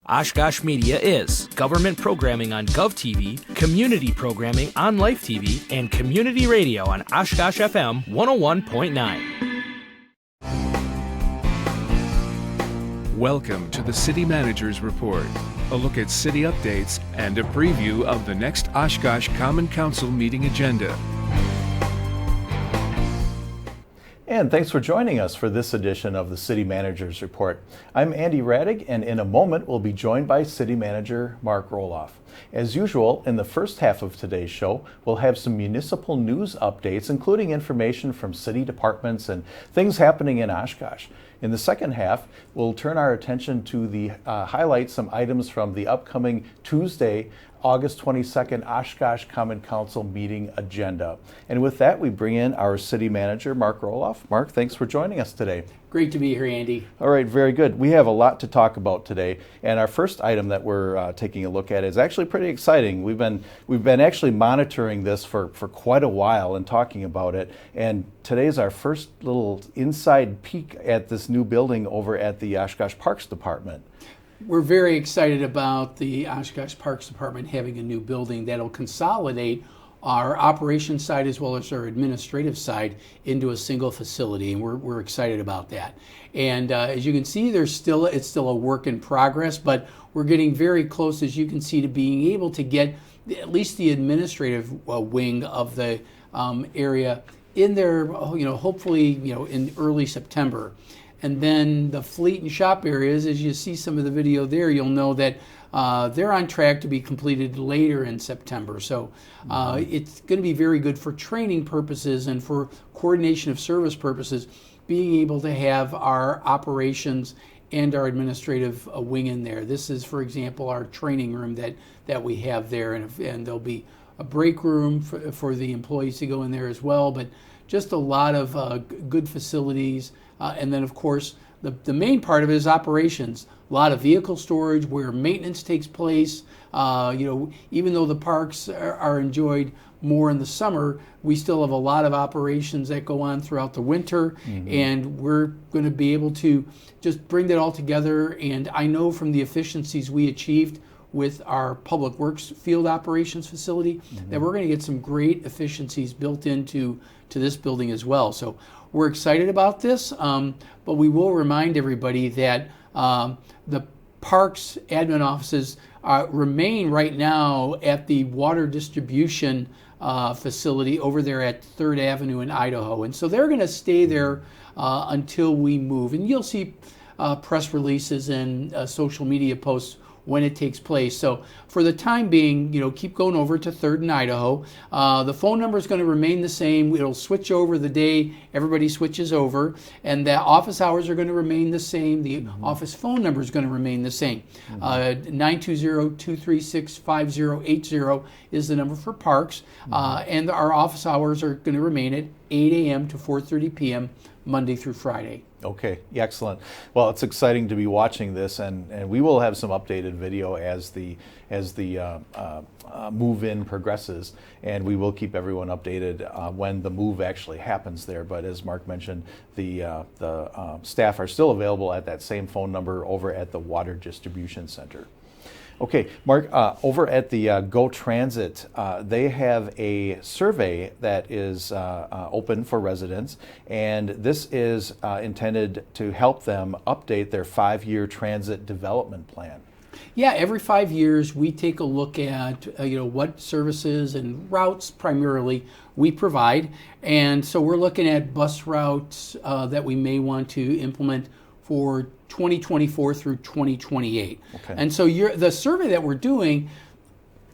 Oshkosh Media is government programming on GovTV, community programming on Life TV, and community radio on Oshkosh FM 101.9. Welcome to the City Manager's Report, a look at city updates and a preview of the next Oshkosh Common Council meeting agenda. And thanks for joining us for this edition of the City Manager's Report. I'm Andy Radig, and in a moment we'll be joined by City Manager Mark Roloff. As usual, in the first half of today's show, we'll have some municipal news updates, including information from city departments and things happening in Oshkosh. In the second half, we'll turn our attention to highlight some items from the upcoming Tuesday, August 22nd Oshkosh Common Council meeting agenda. And with that, we bring in our city manager, Mark Roloff. Mark, thanks for joining us today. Great to be here, Andy. All right, very good. We have a lot to talk about today, and our first item that we're taking a look at is actually pretty exciting. We've been actually monitoring this for quite a while and talking about it, and today's our first little inside peek at this new building over at the Oshkosh Parks Department. We're very excited about the Oshkosh Parks Department having a new building that'll consolidate our operations side as well as our administrative side into a single facility, and we're excited about that. And as you can see, it's still a work in progress, but we're getting very close, as you can see, to being able to get at least the administrative wing of the area in there, hopefully, in early September. And then the fleet and shop areas, as you see some of the video there, you'll know that they're on track to be completed later in September. So it's going to be very good for training purposes and for coordination of service purposes, being able to have our operations and our administrative wing in there. This is, for example, our training room that we have there, and there'll be a break room for the employees to go in there as well, but just a lot of good facilities. And then, of course, the main part of it is operations. A lot of vehicle storage where maintenance takes place. Even though the parks are enjoyed more in the summer, we still have a lot of operations that go on throughout the winter. Mm-hmm. And we're going to be able to just bring that all together. And I know from the efficiencies we achieved with our Public Works field operations facility, mm-hmm. that we're going to get some great efficiencies built into this building as well. So we're excited about this, but we will remind everybody that the parks admin offices remain right now at the water distribution facility over there at 3rd Avenue in Idaho. And so they're going to stay there until we move. And you'll see press releases and social media posts when it takes place. So for the time being, keep going over to 3rd and Idaho. The phone number is going to remain the same. It'll switch over the day everybody switches over, and the office hours are going to remain the same. The mm-hmm. office phone number is going to remain the same. Mm-hmm. 920-236-5080 is the number for parks, mm-hmm. And our office hours are going to remain at 8 a.m. to 4:30 p.m. Monday through Friday. Okay, excellent. Well, it's exciting to be watching this, and we will have some updated video as the move-in progresses, and we will keep everyone updated when the move actually happens there. But as Mark mentioned, the staff are still available at that same phone number over at the Water Distribution Center. Okay, Mark, over at the Go Transit, they have a survey that is open for residents, and this is intended to help them update their 5-year transit development plan. Yeah, every 5 years we take a look at what services and routes primarily we provide, and so we're looking at bus routes that we may want to implement for 2024 through 2028. Okay. And so the survey that we're doing,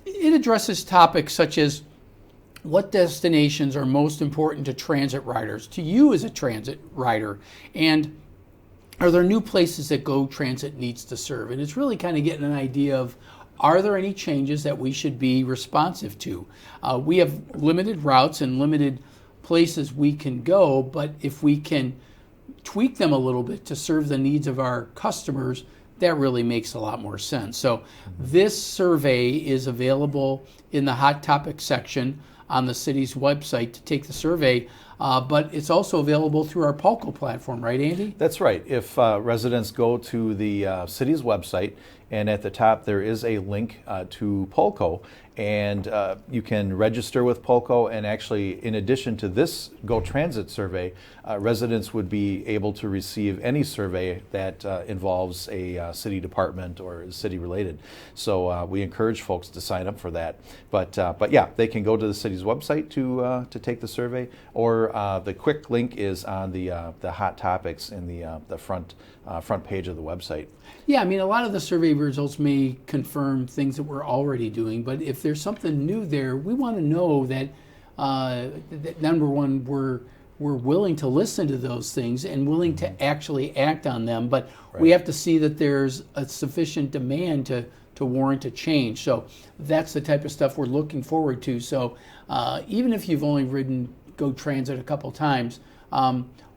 it addresses topics such as what destinations are most important to transit riders, to you as a transit rider, and are there new places that Go Transit needs to serve? And it's really kind of getting an idea of, are there any changes that we should be responsive to? We have limited routes and limited places we can go, but if we can tweak them a little bit to serve the needs of our customers, that really makes a lot more sense. So this survey is available in the Hot Topics section on the city's website to take the survey. but it's also available through our Polko platform, right, Andy? That's right. If residents go to the city's website, and at the top there is a link to Polko, and you can register with Polko, and actually in addition to this Go Transit survey, residents would be able to receive any survey that involves a city department or is city related. So we encourage folks to sign up for that. But yeah, they can go to the city's website to take the survey, or the quick link is on the hot topics in the front page of the website. Yeah, I mean, a lot of the survey results may confirm things that we're already doing, but if there's something new there, we want to know that, that number one, we're willing to listen to those things and willing to actually act on them, but we have to see that there's a sufficient demand to warrant a change. So that's the type of stuff we're looking forward to. So even if you've only ridden Go Transit a couple times,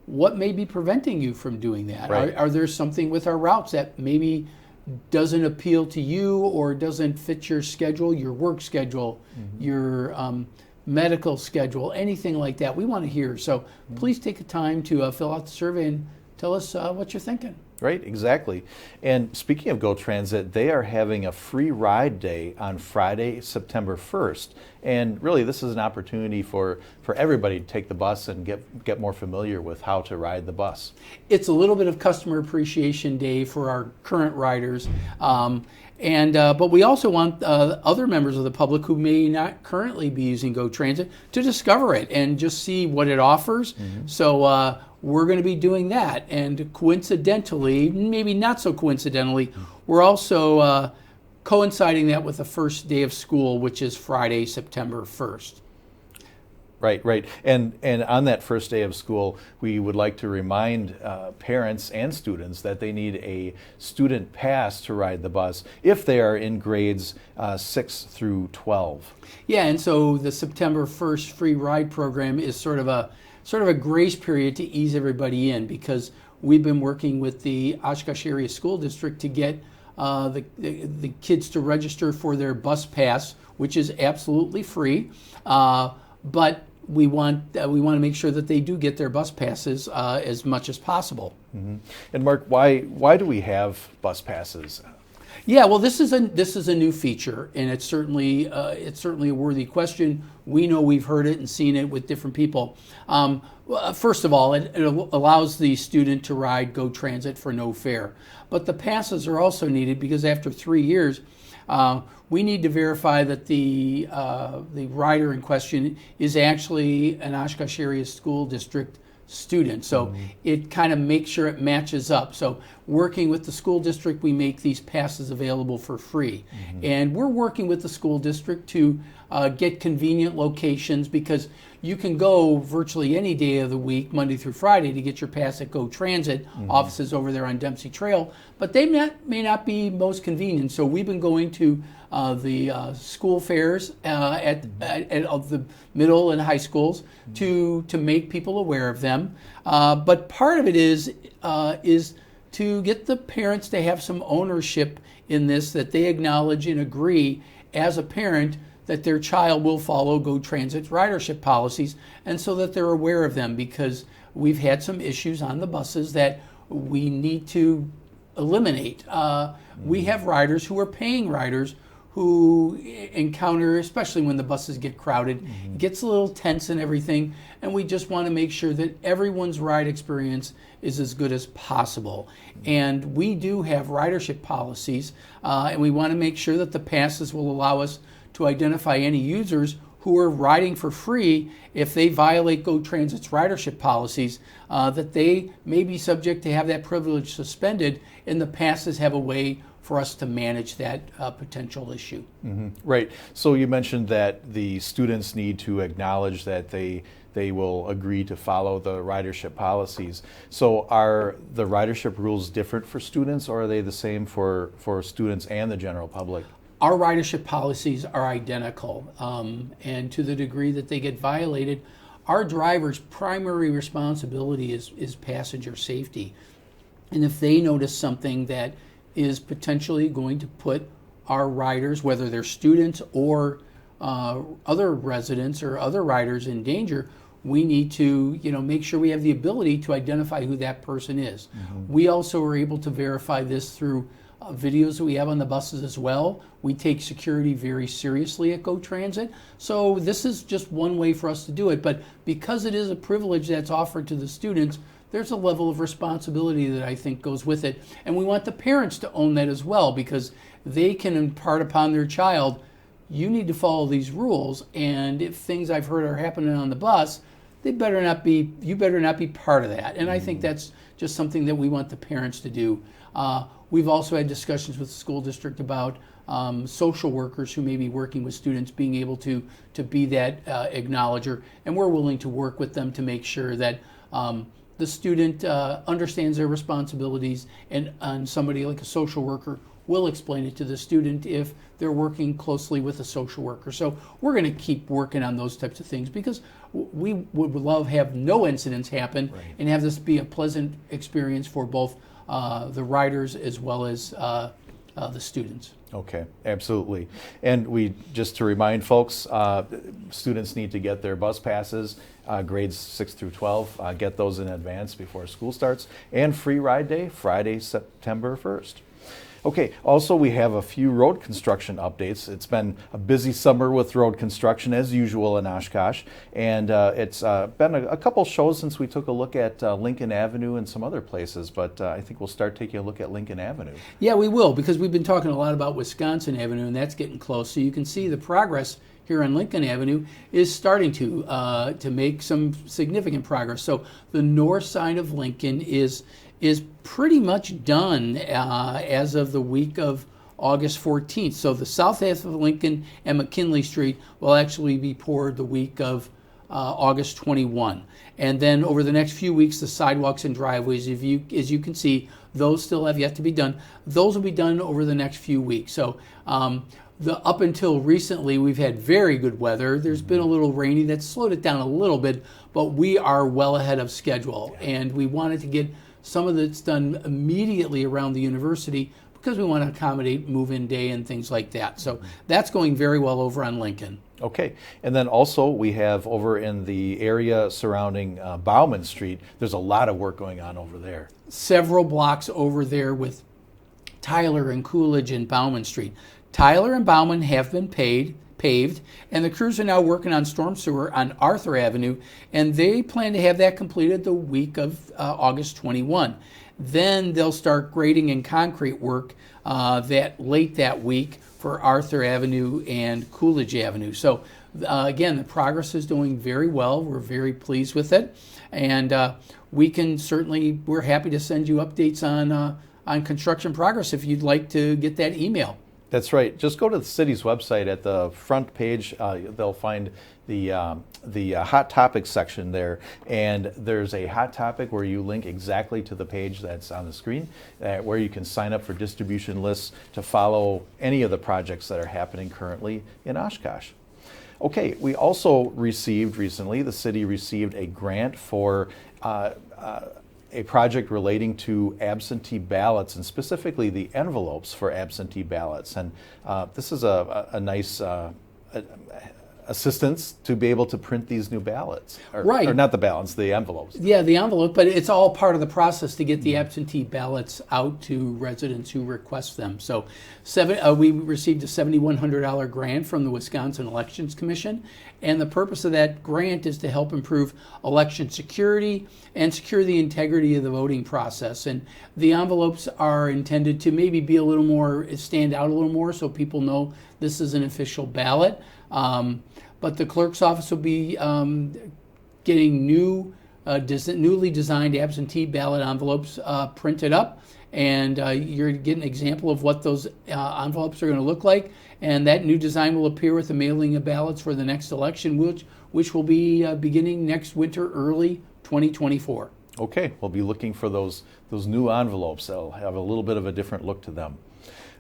what may be preventing you from doing that? Right. Are there something with our routes that maybe doesn't appeal to you or doesn't fit your schedule, your work schedule, your medical schedule, anything like that? We want to hear. So please take the time to fill out the survey and tell us what you're thinking. Right, exactly. And speaking of Go Transit, they are having a free ride day on Friday, September 1st. And really, this is an opportunity for everybody to take the bus and get more familiar with how to ride the bus. It's a little bit of customer appreciation day for our current riders. But we also want other members of the public who may not currently be using Go Transit to discover it and just see what it offers. So we're going to be doing that. And coincidentally, maybe not so coincidentally, we're also coinciding that with the first day of school, which is Friday, September 1st. Right. And on that first day of school, we would like to remind parents and students that they need a student pass to ride the bus if they are in grades 6 through 12. Yeah, and so the September 1st free ride program is sort of a grace period to ease everybody in, because we've been working with the Oshkosh Area School District to get the kids to register for their bus pass, which is absolutely free. But we want to make sure that they do get their bus passes as much as possible. And Mark, why do we have bus passes? Yeah, well, this is a new feature, and it's certainly a worthy question. We know we've heard it and seen it with different people. First of all, it allows the student to ride Go Transit for no fare. But the passes are also needed because after 3 years, we need to verify that the rider in question is actually an Oshkosh Area School District student. So it kind of makes sure it matches up. So working with the school district, we make these passes available for free. And we're working with the school district to get convenient locations, because you can go virtually any day of the week, Monday through Friday, to get your pass at Go Transit offices over there on Dempsey Trail, but they may not be most convenient. So we've been going to the school fairs of the middle and high schools to make people aware of them. But part of it is to get the parents to have some ownership in this, that they acknowledge and agree as a parent that their child will follow Go Transit's ridership policies, and so that they're aware of them, because we've had some issues on the buses that we need to eliminate. We have riders who are paying riders who encounter, especially when the buses get crowded, it gets a little tense and everything, and we just want to make sure that everyone's ride experience is as good as possible. And we do have ridership policies, and we want to make sure that the passes will allow us to identify any users who are riding for free if they violate Go Transit's ridership policies, that they may be subject to have that privilege suspended, and the passes have a way for us to manage that potential issue. Right. So you mentioned that the students need to acknowledge that they will agree to follow the ridership policies. So are the ridership rules different for students, or are they the same for students and the general public? Our ridership policies are identical, and to the degree that they get violated, our driver's primary responsibility is passenger safety. And if they notice something that is potentially going to put our riders, whether they're students or other residents or other riders, in danger, we need to, make sure we have the ability to identify who that person is. We also are able to verify this through videos that we have on the buses as well. We take security very seriously at Go Transit. So this is just one way for us to do it. But because it is a privilege that's offered to the students, there's a level of responsibility that I think goes with it. And we want the parents to own that as well, because they can impart upon their child, you need to follow these rules, and if things I've heard are happening on the bus, you better not be part of that. And I think that's just something that we want the parents to do. We've also had discussions with the school district about social workers who may be working with students being able to be that acknowledger, and we're willing to work with them to make sure that the student understands their responsibilities, and somebody like a social worker will explain it to the student if they're working closely with a social worker. So we're going to keep working on those types of things, because we would love have no incidents happen and have this be a pleasant experience for both the riders as well as the students. Okay, absolutely. And just to remind folks, students need to get their bus passes, grades 6 through 12, get those in advance before school starts, and free ride day, Friday, September 1st. Okay, also we have a few road construction updates. It's been a busy summer with road construction as usual in Oshkosh, and it's been a couple shows since we took a look at Lincoln Avenue and some other places, but I think we'll start taking a look at Lincoln Avenue. Yeah, we will, because we've been talking a lot about Wisconsin Avenue, and that's getting close. So you can see the progress here on Lincoln Avenue is starting to make some significant progress. So the north side of Lincoln is pretty much done as of the week of August 14th. So the south half of Lincoln and McKinley Street will actually be poured the week of August 21. And then over the next few weeks, the sidewalks and driveways, as you can see, those still have yet to be done. Those will be done over the next few weeks. So up until recently, we've had very good weather. There's been a little rainy that's slowed it down a little bit, but we are well ahead of schedule. And we wanted to get some of it's done immediately around the university because we want to accommodate move-in day and things like that. So that's going very well over on Lincoln. Okay, and then also we have over in the area surrounding Bauman Street, there's a lot of work going on over there. Several blocks over there with Tyler and Coolidge and Bauman Street. Tyler and Bauman have been paved, and the crews are now working on storm sewer on Arthur Avenue, and they plan to have that completed the week of August 21. Then they'll start grading and concrete work late that week for Arthur Avenue and Coolidge Avenue. So again, the progress is doing very well. We're very pleased with it, and we're happy to send you updates on construction progress if you'd like to get that email. That's right. Just go to the city's website. At the front page, they'll find the hot topics section there, and there's a hot topic where you link exactly to the page that's on the screen, where you can sign up for distribution lists to follow any of the projects that are happening currently in Oshkosh. Okay, we also the city received a grant for a project relating to absentee ballots, and specifically the envelopes for absentee ballots. And this is a nice assistance to be able to print these new ballots. Or not the ballots, the envelopes. Yeah, the envelope, but it's all part of the process to get the absentee ballots out to residents who request them. So we received a $7,100 grant from the Wisconsin Elections Commission, and the purpose of that grant is to help improve election security and secure the integrity of the voting process. And the envelopes are intended to maybe be stand out a little more so people know this is an official ballot. But the clerk's office will be getting newly designed absentee ballot envelopes printed up, and you're getting an example of what those envelopes are going to look like. And that new design will appear with the mailing of ballots for the next election, which will be beginning next winter, early 2024. Okay, we'll be looking for those new envelopes. They'll have a little bit of a different look to them.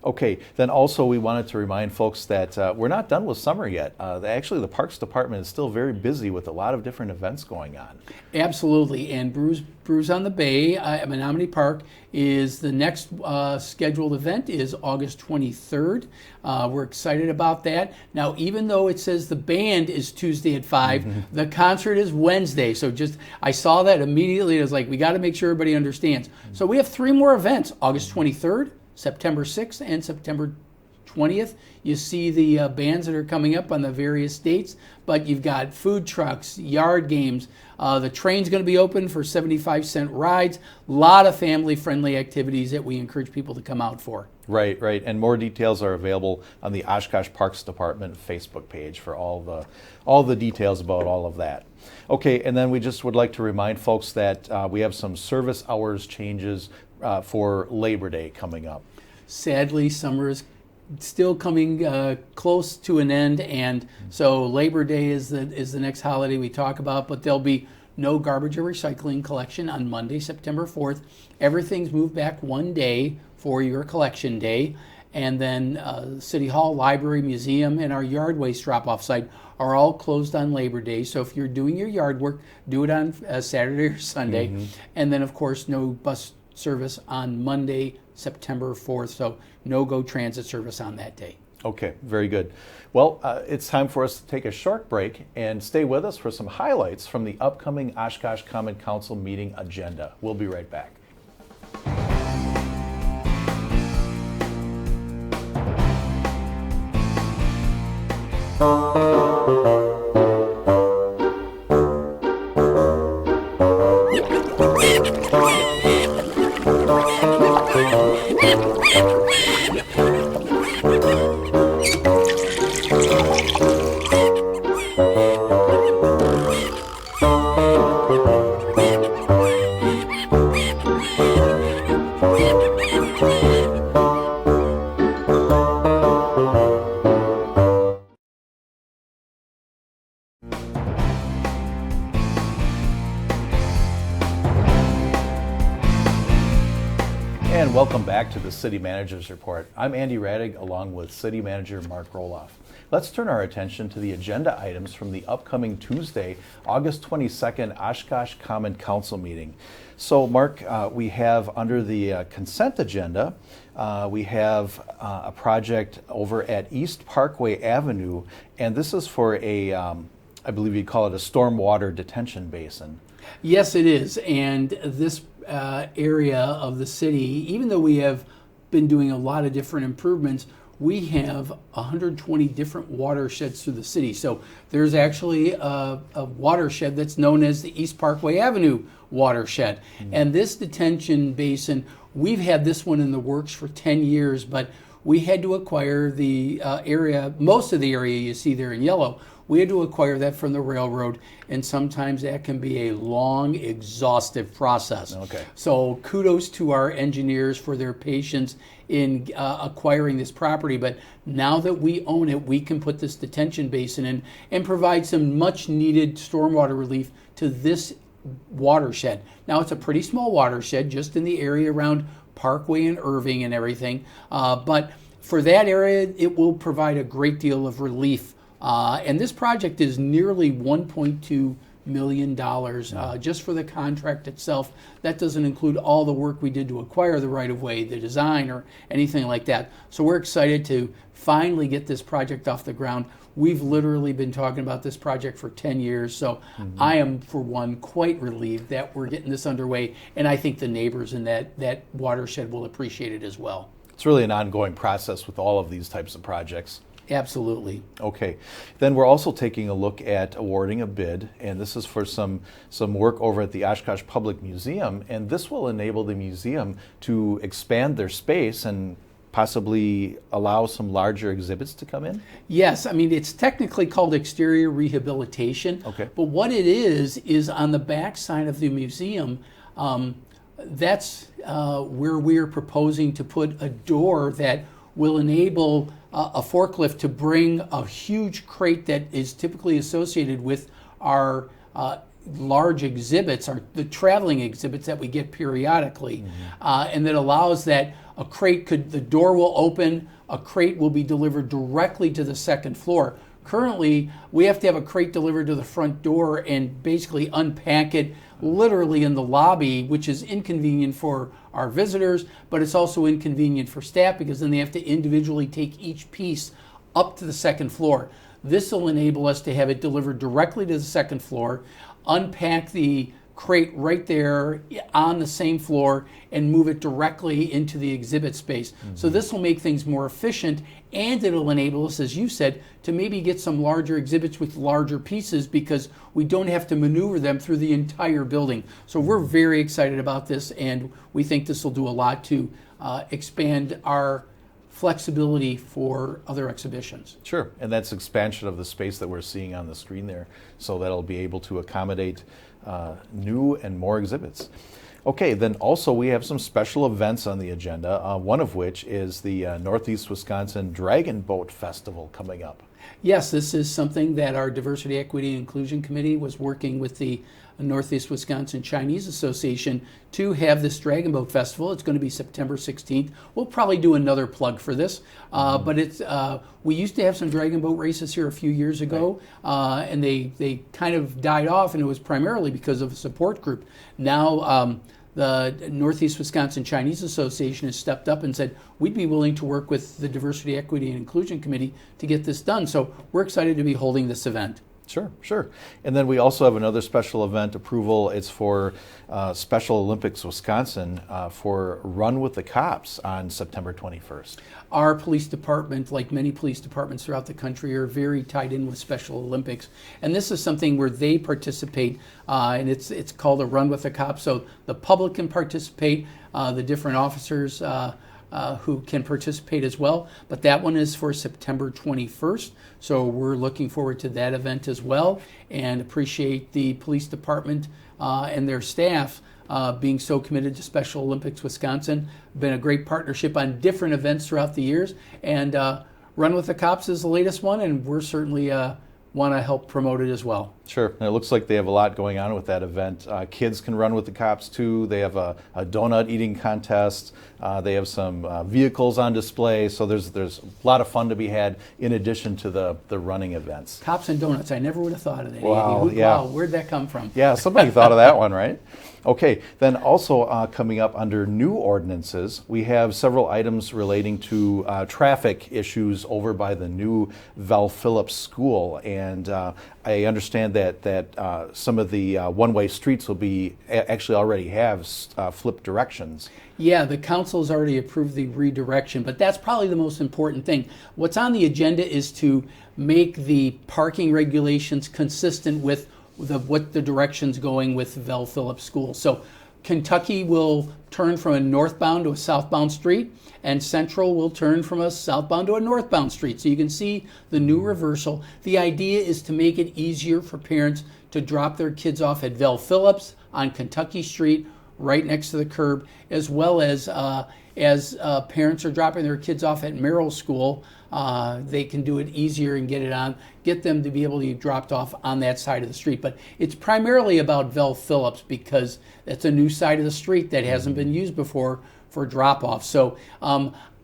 Okay, then also we wanted to remind folks that we're not done with summer yet. Actually, the Parks Department is still very busy with a lot of different events going on. Absolutely, and Brews on the Bay at Menominee Park is the next scheduled event is August 23rd. We're excited about that. Now, even though it says the band is Tuesday at 5, the concert is Wednesday. So I saw that immediately. It was like, we got to make sure everybody understands. So we have 3 more events, August 23rd, September 6th, and September 20th. You see the bands that are coming up on the various dates, but you've got food trucks, yard games. The train's going to be open for 75-cent rides. A lot of family-friendly activities that we encourage people to come out for. Right. And more details are available on the Oshkosh Parks Department Facebook page for all the details about all of that. Okay, and then we just would like to remind folks that we have some service hours changes for Labor Day coming up. Sadly, summer is still coming close to an end, and so Labor Day is the next holiday we talk about, but there'll be no garbage or recycling collection on Monday, September 4th. Everything's moved back one day for your collection day, and then City Hall, Library, Museum, and our yard waste drop-off site are all closed on Labor Day. So if you're doing your yard work, do it on Saturday or Sunday, and then of course no bus service on Monday, September 4th, so no GO Transit service on that day. Okay, very good. Well, it's time for us to take a short break and stay with us for some highlights from the upcoming Oshkosh Common Council meeting agenda. We'll be right back. And welcome back to the City Manager's Report. I'm Andy Radig along with City Manager Mark Roloff. Let's turn our attention to the agenda items from the upcoming Tuesday, August 22nd Oshkosh Common Council meeting. So Mark, we have under the consent agenda, we have a project over at East Parkway Avenue, and this is for a, I believe you'd call it a stormwater detention basin. Yes, it is, and this area of the city, even though we have been doing a lot of different improvements, we have 120 different watersheds through the city. So there's actually a watershed that's known as the East Parkway Avenue watershed. And this detention basin, we've had this one in the works for 10 years, but we had to acquire the area, most of the area you see there in yellow. We had to acquire that from the railroad, and sometimes that can be a long, exhaustive process. Okay. So kudos to our engineers for their patience in acquiring this property. But now that we own it, we can put this detention basin in and provide some much-needed stormwater relief to this watershed. Now, it's a pretty small watershed, just in the area around Parkway and Irving and everything. But for that area, it will provide a great deal of relief. And this project is nearly $1.2 million just for the contract itself. That doesn't include all the work we did to acquire the right-of-way, the design, or anything like that. So we're excited to finally get this project off the ground. We've literally been talking about this project for 10 years, so I am, for one, quite relieved that we're getting this underway, and I think the neighbors in that watershed will appreciate it as well. It's really an ongoing process with all of these types of projects. Absolutely. Okay. Then we're also taking a look at awarding a bid, and this is for some work over at the Oshkosh Public Museum, and this will enable the museum to expand their space and possibly allow some larger exhibits to come in? Yes, I mean, it's technically called exterior rehabilitation, Okay. But what it is on the back side of the museum, that's where we're proposing to put a door that will enable a forklift to bring a huge crate that is typically associated with our large exhibits are the traveling exhibits that we get periodically, and that allows that the door will open, a crate will be delivered directly to the second floor. Currently, we have to have a crate delivered to the front door and basically unpack it literally in the lobby, which is inconvenient for our visitors, but it's also inconvenient for staff because then they have to individually take each piece up to the second floor. This will enable us to have it delivered directly to the second floor, unpack the crate right there on the same floor, and move it directly into the exhibit space. So this will make things more efficient, and it'll enable us, as you said, to maybe get some larger exhibits with larger pieces because we don't have to maneuver them through the entire building. So we're very excited about this, and we think this will do a lot to expand our flexibility for other exhibitions. Sure, and that's expansion of the space that we're seeing on the screen there, so that'll be able to accommodate new and more exhibits. Okay, then also we have some special events on the agenda, one of which is the Northeast Wisconsin Dragon Boat Festival coming up. Yes, this is something that our Diversity, Equity, and Inclusion Committee was working with the Northeast Wisconsin Chinese Association to have this Dragon Boat Festival. It's going to be September 16th. We'll probably do another plug for this, but it's we used to have some dragon boat races here a few years ago, and they kind of died off, and it was primarily because of a support group. Now the Northeast Wisconsin Chinese Association has stepped up and said, we'd be willing to work with the Diversity, Equity, and Inclusion Committee to get this done. So we're excited to be holding this event. Sure, sure. And then we also have another special event approval. It's for Special Olympics Wisconsin for Run with the Cops on September 21st. Our police department, like many police departments throughout the country, are very tied in with Special Olympics. And this is something where they participate, and it's called a Run with the Cops. So the public can participate, the different officers who can participate as well. But that one is for September 21st. So we're looking forward to that event as well, and appreciate the police department and their staff being so committed to Special Olympics Wisconsin. Been a great partnership on different events throughout the years. And Run with the Cops is the latest one, and we're certainly want to help promote it as well. Sure, and it looks like they have a lot going on with that event. Kids can run with the cops too. They have a donut eating contest. They have some vehicles on display. So there's a lot of fun to be had in addition to the running events. Cops and donuts. I never would have thought of that. Wow, Andy. yeah. Wow, where'd that come from? Yeah, somebody thought of that one, right? Okay, then also coming up under new ordinances, we have several items relating to traffic issues over by the new Val Phillips School. And I understand that some of the one-way streets will be actually already have flipped directions. Yeah, the council's already approved the redirection, but that's probably the most important thing. What's on the agenda is to make the parking regulations consistent with what the direction's going with Val Phillips School. So Kentucky will turn from a northbound to a southbound street, and Central will turn from a southbound to a northbound street. So you can see the new reversal. The idea is to make it easier for parents to drop their kids off at Val Phillips on Kentucky Street, right next to the curb, as well as parents are dropping their kids off at Merrill School. They can do it easier and get them to be able to be dropped off on that side of the street. But it's primarily about Val Phillips because that's a new side of the street that hasn't been used before for drop-off. So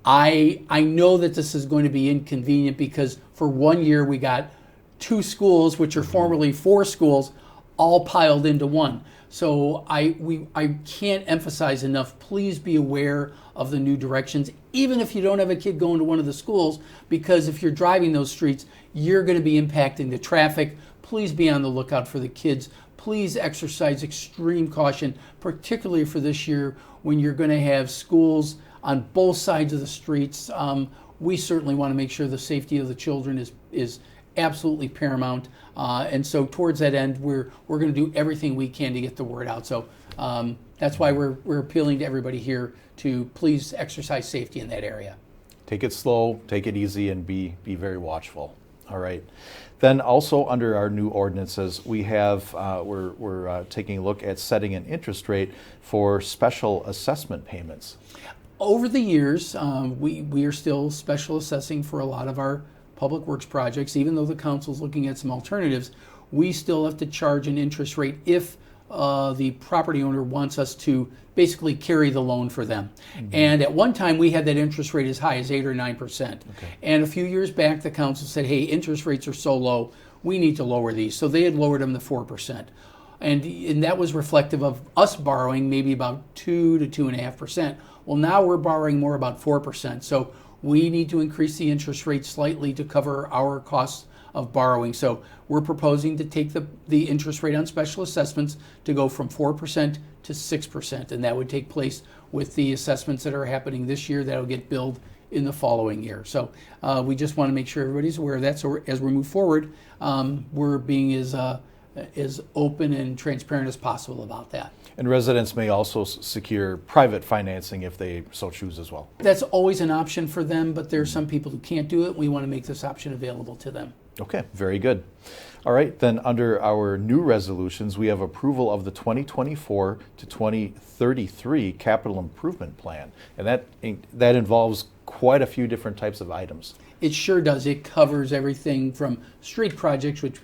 I know that this is going to be inconvenient because for 1 year we got 2 schools, which are formerly 4 schools, all piled into one. So I can't emphasize enough, please be aware of the new directions, even if you don't have a kid going to one of the schools, because if you're driving those streets, you're going to be impacting the traffic. Please be on the lookout for the kids. Please exercise extreme caution, particularly for this year when you're going to have schools on both sides of the streets. We certainly want to make sure the safety of the children is absolutely paramount, and so towards that end, we're going to do everything we can to get the word out. So that's why we're appealing to everybody here to please exercise safety in that area. Take it slow, take it easy, and be very watchful. All right. Then also under our new ordinances, we have we're taking a look at setting an interest rate for special assessment payments. Over the years, we are still special assessing for a lot of our public works projects, even though the council's looking at some alternatives. we still have to charge an interest rate if the property owner wants us to basically carry the loan for them. And at one time, we had that interest rate as high as 8 or 9%. And a few years back, the council said, hey, interest rates are so low, we need to lower these. So they had lowered them to 4%. And that was reflective of us borrowing maybe about 2 to 2.5%. Well, now we're borrowing more about 4%. So we need to increase the interest rate slightly to cover our costs of borrowing. So we're proposing to take the interest rate on special assessments to go from 4% to 6%. And that would take place with the assessments that are happening this year that will get billed in the following year. So we just want to make sure everybody's aware of that. So as we move forward, we're being as open and transparent as possible about that. And residents may also secure private financing if they so choose as well. That's always an option for them, but there are some people who can't do it. We want to make this option available to them. Okay, very good. All right, then under our new resolutions, we have approval of the 2024 to 2033 capital improvement plan. And that involves quite a few different types of items. It sure does. It covers everything from street projects, which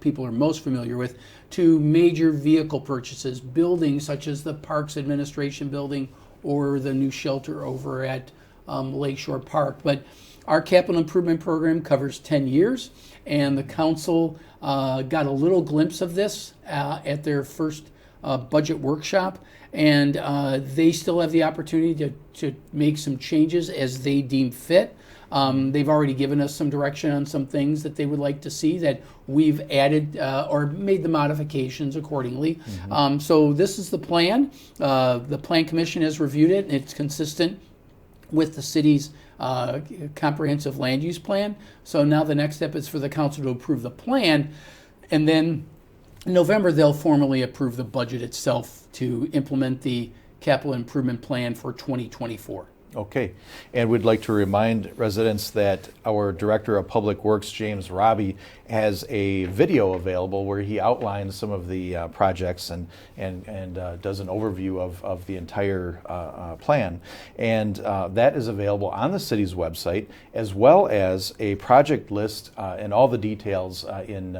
people are most familiar with, to major vehicle purchases, buildings such as the Parks Administration building or the new shelter over at Lakeshore Park. But our capital improvement program covers 10 years, and the council got a little glimpse of this at their first budget workshop, and they still have the opportunity to make some changes as they deem fit. They've already given us some direction on some things that they would like to see that we've added or made the modifications accordingly. So this is the plan. The Plan Commission has reviewed it, and it's consistent with the city's comprehensive land use plan. So now the next step is for the council to approve the plan, and then in November they'll formally approve the budget itself to implement the capital improvement plan for 2024. Okay, and we'd like to remind residents that our Director of Public Works, James Robbie, has a video available where he outlines some of the projects and does an overview of the entire plan. And that is available on the city's website, as well as a project list and all the details in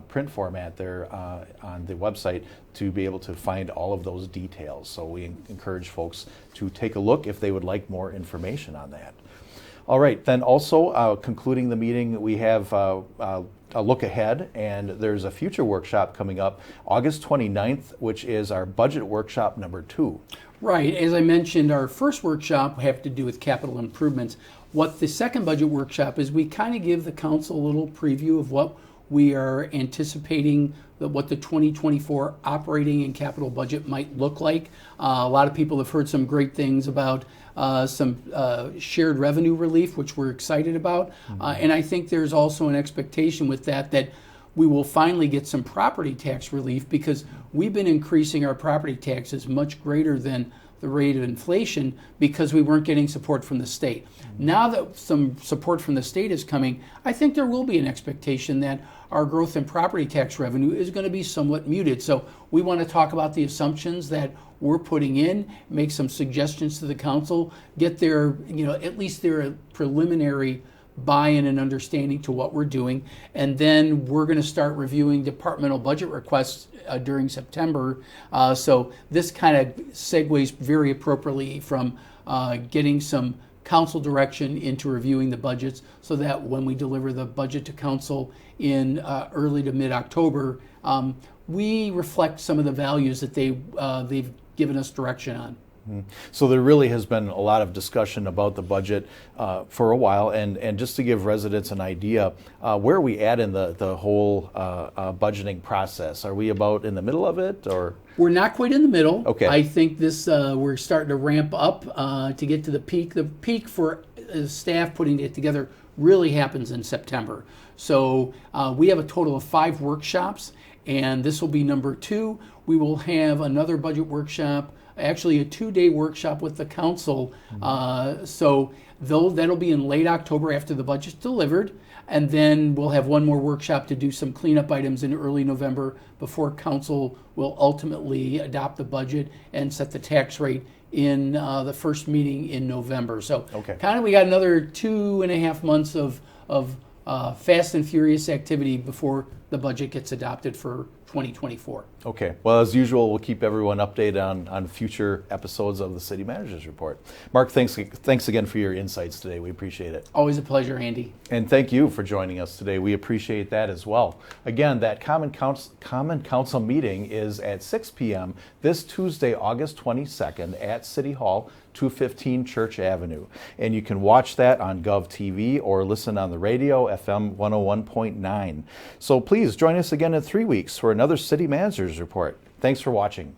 print format there on the website to be able to find all of those details. So we encourage folks to take a look if they would like more information on that. All right, then also concluding the meeting, we have a look ahead, and there's a future workshop coming up August 29th, which is our budget workshop number 2. Right, as I mentioned, our first workshop have to do with capital improvements. What the second budget workshop is, we kind of give the council a little preview of what we are anticipating what the 2024 operating and capital budget might look like. A lot of people have heard some great things about some shared revenue relief, which we're excited about. And I think there's also an expectation with that we will finally get some property tax relief, because we've been increasing our property taxes much greater than the rate of inflation because we weren't getting support from the state. Now that some support from the state is coming, I think there will be an expectation that our growth in property tax revenue is going to be somewhat muted. So we want to talk about the assumptions that we're putting in, make some suggestions to the council, get their, at least their preliminary buy-in and understanding to what we're doing. And then we're going to start reviewing departmental budget requests during September. So this kind of segues very appropriately from getting some council direction into reviewing the budgets, so that when we deliver the budget to council in early to mid-October, we reflect some of the values that they've given us direction on. So there really has been a lot of discussion about the budget for a while, and just to give residents an idea, where are we at in the whole budgeting process? Are we about in the middle of it, or? We're not quite in the middle. Okay. I think this we're starting to ramp up to get to the peak. The peak for staff putting it together really happens in September. So we have a total of 5 workshops, and this will be number 2. We will have another budget workshop, actually a 2-day workshop with the council. So that'll be in late October after the budget's delivered. And then we'll have one more workshop to do some cleanup items in early November before council will ultimately adopt the budget and set the tax rate in the first meeting in November. So kind of we got another 2.5 months of fast and furious activity before the budget gets adopted for 2024. Okay. Well, as usual, we'll keep everyone updated on future episodes of the City Manager's Report. Mark, thanks again for your insights today. We appreciate it. Always a pleasure, Andy. And thank you for joining us today. We appreciate that as well. Again, that Common Council meeting is at 6 p.m. this Tuesday, August 22nd at City Hall, 215 Church Avenue. And you can watch that on GovTV or listen on the radio, FM 101.9. So please join us again in 3 weeks for another City Manager's Report. Thanks for watching.